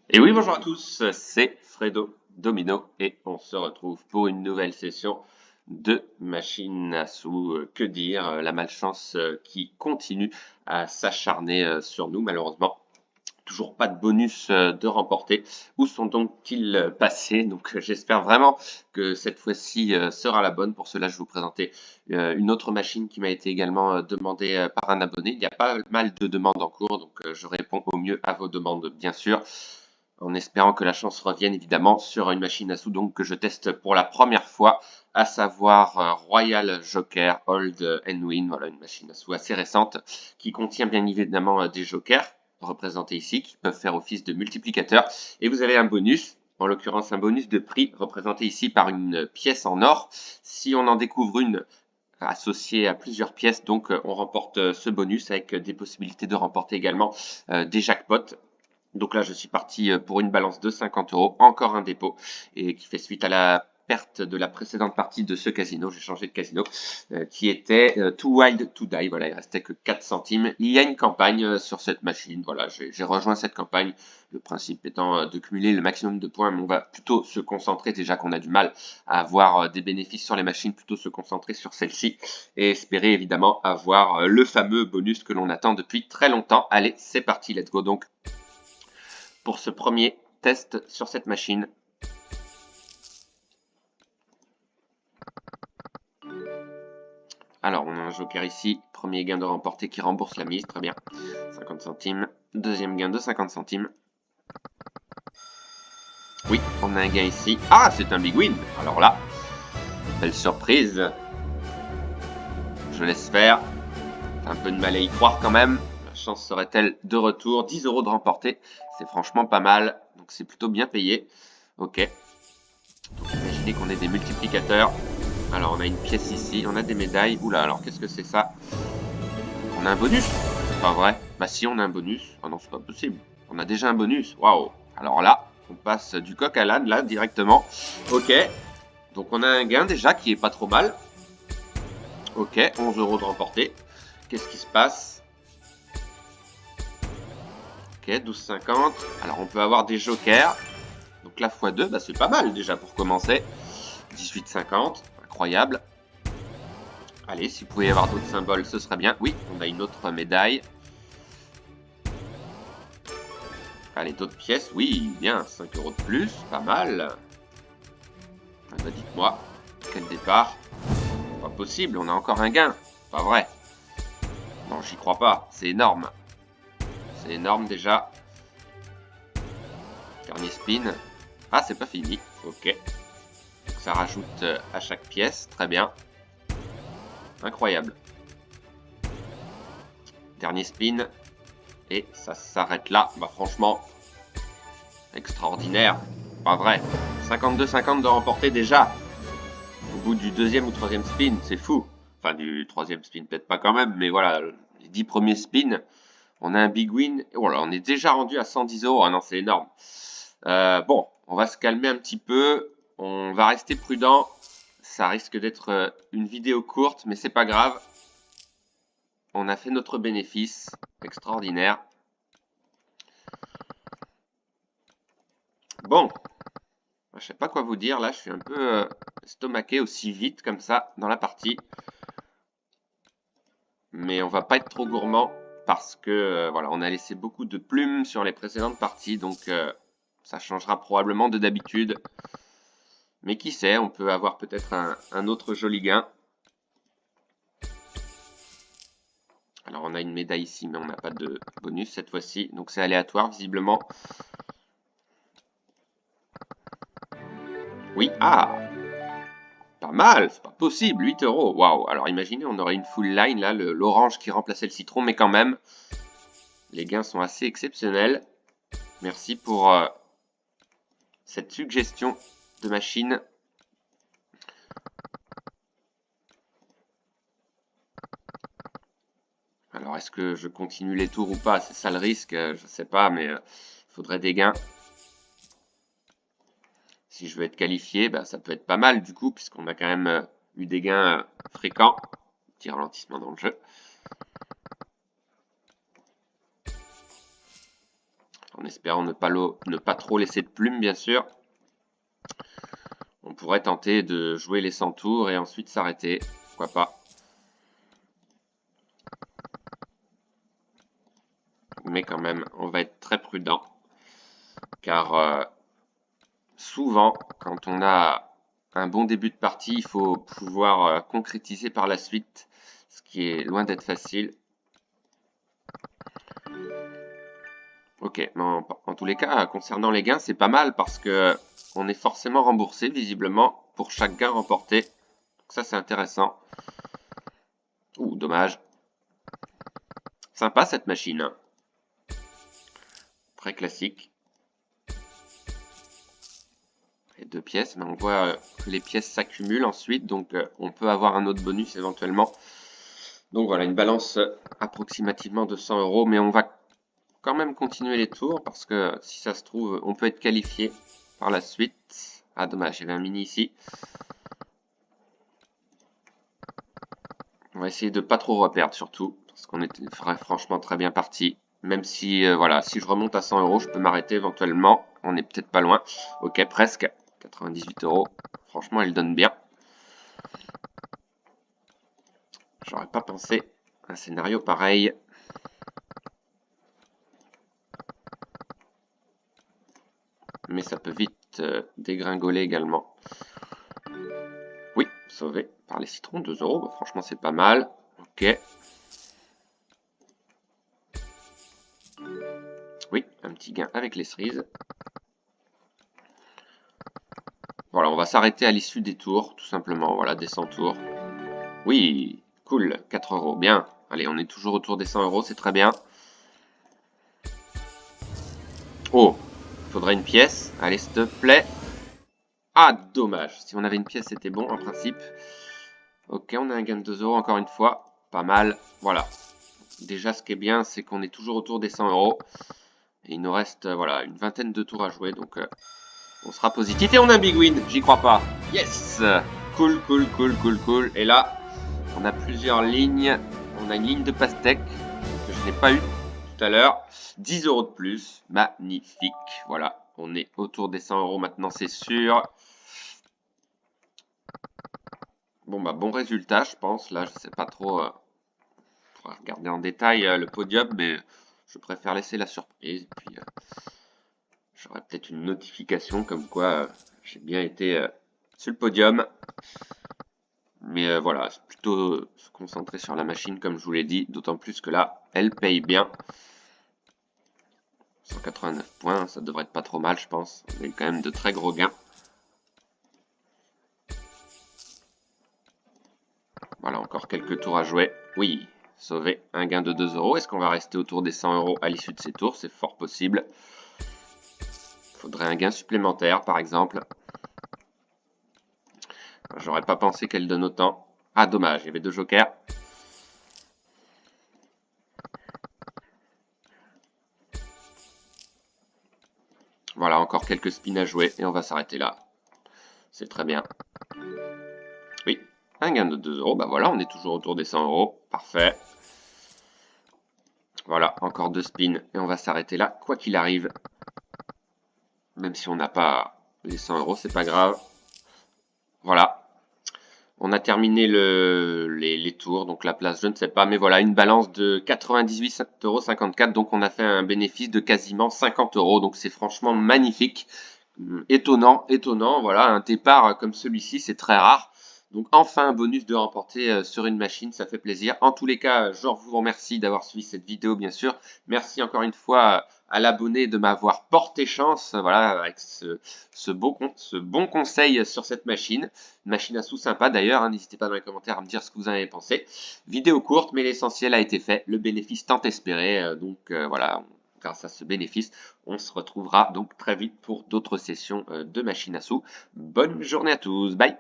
Et oui, bonjour à tous, c'est Fredo Domino et on se retrouve pour une nouvelle session de machine à sous. Que dire, la malchance qui continue à s'acharner sur nous, malheureusement. Toujours pas de bonus de remporter. Où sont donc-ils passés? Donc j'espère vraiment que cette fois-ci sera la bonne. Pour cela, je vais vous présenter une autre machine qui m'a été également demandée par un abonné. Il y a pas mal de demandes en cours, donc je réponds au mieux à vos demandes, bien sûr, en espérant que la chance revienne évidemment sur une machine à sous donc que je teste pour la première fois, à savoir Royal Joker Old and Win. Voilà, une machine à sous assez récente qui contient bien évidemment des jokers représentés ici qui peuvent faire office de multiplicateurs, et vous avez un bonus, en l'occurrence un bonus de prix représenté ici par une pièce en or. Si on en découvre une associée à plusieurs pièces, donc on remporte ce bonus avec des possibilités de remporter également des jackpots. Donc là, je suis parti pour une balance de 50 euros, encore un dépôt, et qui fait suite à la perte de la précédente partie de ce casino. J'ai changé de casino, qui était Too Wild to Die. Voilà, il restait que 4 centimes. Il y a une campagne sur cette machine. Voilà, j'ai rejoint cette campagne. Le principe étant de cumuler le maximum de points, mais on va plutôt se concentrer, déjà qu'on a du mal à avoir des bénéfices sur les machines, plutôt se concentrer sur celle-ci et espérer évidemment avoir le fameux bonus que l'on attend depuis très longtemps. Allez, c'est parti, let's go donc pour ce premier test sur cette machine. Alors, on a un joker ici. Premier gain de remporté qui rembourse la mise. Très bien. 50 centimes. Deuxième gain de 50 centimes. Oui, on a un gain ici. Ah, c'est un big win. Alors là, belle surprise. Je laisse faire. Un peu de mal à y croire quand même. La chance serait-elle de retour? 10 euros de remporté. C'est franchement pas mal. Donc c'est plutôt bien payé. Ok. Donc imaginez qu'on ait des multiplicateurs. Alors on a une pièce ici, on a des médailles. Oula, alors qu'est-ce que c'est ça? On a un bonus? C'est pas vrai. Bah si, on a un bonus. Oh non, c'est pas possible. On a déjà un bonus. Waouh. Alors là, on passe du coq à l'âne, là, directement. Ok. Donc on a un gain déjà qui est pas trop mal. Ok, 11 euros de remporté. Qu'est-ce qui se passe? Ok, 12,50. Alors on peut avoir des jokers. Donc là, x2, bah, c'est pas mal déjà pour commencer. 18,50. Incroyable. Allez, s'il pouvait y avoir d'autres symboles, ce serait bien. Oui, on a une autre médaille. Allez, d'autres pièces. Oui, bien, 5 euros de plus. Pas mal. Ah bah, dites-moi, quel départ? Pas possible, on a encore un gain. Pas vrai. Non, j'y crois pas. C'est énorme. C'est énorme déjà. Dernier spin. Ah, c'est pas fini. Ok. Donc, ça rajoute à chaque pièce. Très bien. Incroyable. Dernier spin. Et ça s'arrête là. Bah franchement, extraordinaire. Pas vrai. 52,50 de remporter déjà. Au bout du deuxième ou troisième spin, c'est fou. Enfin, du troisième spin, peut-être pas quand même, mais voilà, les 10 premiers spins, on a un big win. Et voilà, on est déjà rendu à 110 euros. Ah non, c'est énorme. Bon, on va se calmer un petit peu. On va rester prudent. Ça risque d'être une vidéo courte, mais c'est pas grave. On a fait notre bénéfice. Extraordinaire. Bon, je sais pas quoi vous dire. Là, je suis un peu estomaqué aussi vite comme ça dans la partie. Mais on va pas être trop gourmand parce que voilà, on a laissé beaucoup de plumes sur les précédentes parties, donc ça changera probablement de d'habitude. Mais qui sait, on peut avoir peut-être un autre joli gain. Alors on a une médaille ici, mais on n'a pas de bonus cette fois-ci, donc c'est aléatoire visiblement. Oui, ah, pas mal, c'est pas possible, 8 euros, waouh. Alors imaginez, on aurait une full line là, l'orange qui remplaçait le citron, mais quand même, les gains sont assez exceptionnels. Merci pour cette suggestion de machine. Alors, est-ce que je continue les tours ou pas? C'est ça le risque, je sais pas, mais il faudrait des gains. Si je veux être qualifié, bah, ça peut être pas mal du coup, puisqu'on a quand même eu des gains fréquents. Petit ralentissement dans le jeu. espérant ne pas trop laisser de plumes, bien sûr. On pourrait tenter de jouer les 100 tours et ensuite s'arrêter. Pourquoi pas. Mais quand même, on va être très prudent. Car souvent, quand on a un bon début de partie, il faut pouvoir concrétiser par la suite, ce qui est loin d'être facile. Ok, en tous les cas, concernant les gains, c'est pas mal parce que on est forcément remboursé, visiblement, pour chaque gain remporté. Donc ça, c'est intéressant. Ouh, dommage. Sympa cette machine, hein. Très classique. Et 2 pièces, mais on voit que les pièces s'accumulent ensuite, donc on peut avoir un autre bonus éventuellement. Donc voilà, une balance approximativement de 100 €, mais on va quand même continuer les tours parce que si ça se trouve, on peut être qualifié par la suite. Ah dommage, il y avait un mini ici. On va essayer de pas trop reperdre surtout, parce qu'on était franchement très bien parti. Même si, voilà, si je remonte à 100 €, je peux m'arrêter éventuellement. On n'est peut-être pas loin. Ok, presque. 98 €. Franchement, elle donne bien. J'aurais pas pensé à un scénario pareil. Mais ça peut vite dégringoler également. Oui, sauvé par les citrons, 2 €. Bah, franchement, c'est pas mal. Ok. Oui, un petit gain avec les cerises. Voilà, on va s'arrêter à l'issue des tours, tout simplement. Voilà, des 100 tours. Oui, cool, 4 €. Bien. Allez, on est toujours autour des 100 €, c'est très bien. Oh, il faudrait une pièce. Allez, s'il te plaît. Ah, dommage. Si on avait une pièce, c'était bon, en principe. Ok, on a un gain de 2 € encore une fois. Pas mal. Voilà. Déjà, ce qui est bien, c'est qu'on est toujours autour des 100 €. Et il nous reste, voilà, une vingtaine de tours à jouer. Donc, on sera positif. Et on a un big win. J'y crois pas. Yes! Cool, cool, cool, cool, cool. Et là, on a plusieurs lignes. On a une ligne de pastèque que je n'ai pas eu tout à l'heure. 10 € de plus. Magnifique. Voilà. On est autour des 100 € maintenant, c'est sûr. Bon, bah, bon résultat, je pense. Là, je sais pas trop. On va regarder en détail le podium, mais je préfère laisser la surprise. Puis, j'aurai peut-être une notification comme quoi j'ai bien été sur le podium. Mais voilà, c'est plutôt se concentrer sur la machine, comme je vous l'ai dit. D'autant plus que là, elle paye bien. 189 points, ça devrait être pas trop mal, je pense. On a eu quand même de très gros gains. Voilà, encore quelques tours à jouer. Oui, sauver un gain de 2 €. Est-ce qu'on va rester autour des 100 € à l'issue de ces tours? C'est fort possible. Il faudrait un gain supplémentaire, par exemple. J'aurais pas pensé qu'elle donne autant. Ah, dommage, il y avait 2 jokers. Voilà, encore quelques spins à jouer et on va s'arrêter là. C'est très bien. Oui, un gain de 2 €. Bah voilà, on est toujours autour des 100 €. Parfait. Voilà, encore 2 spins et on va s'arrêter là, quoi qu'il arrive. Même si on n'a pas les 100 €, c'est pas grave. Voilà. On a terminé les tours, donc la place, je ne sais pas, mais voilà, une balance de 98,54 €, donc on a fait un bénéfice de quasiment 50 €, donc c'est franchement magnifique. Étonnant, étonnant, voilà, un départ comme celui-ci, c'est très rare. Donc enfin un bonus de remporter sur une machine, ça fait plaisir. En tous les cas, je vous remercie d'avoir suivi cette vidéo, bien sûr. Merci encore une fois à l'abonné de m'avoir porté chance, voilà, avec ce bon conseil sur cette machine. Une machine à sous sympa d'ailleurs, hein, n'hésitez pas dans les commentaires à me dire ce que vous en avez pensé. Vidéo courte, mais l'essentiel a été fait, le bénéfice tant espéré, donc voilà, grâce à ce bénéfice, on se retrouvera donc très vite pour d'autres sessions de machine à sous. Bonne journée à tous, bye!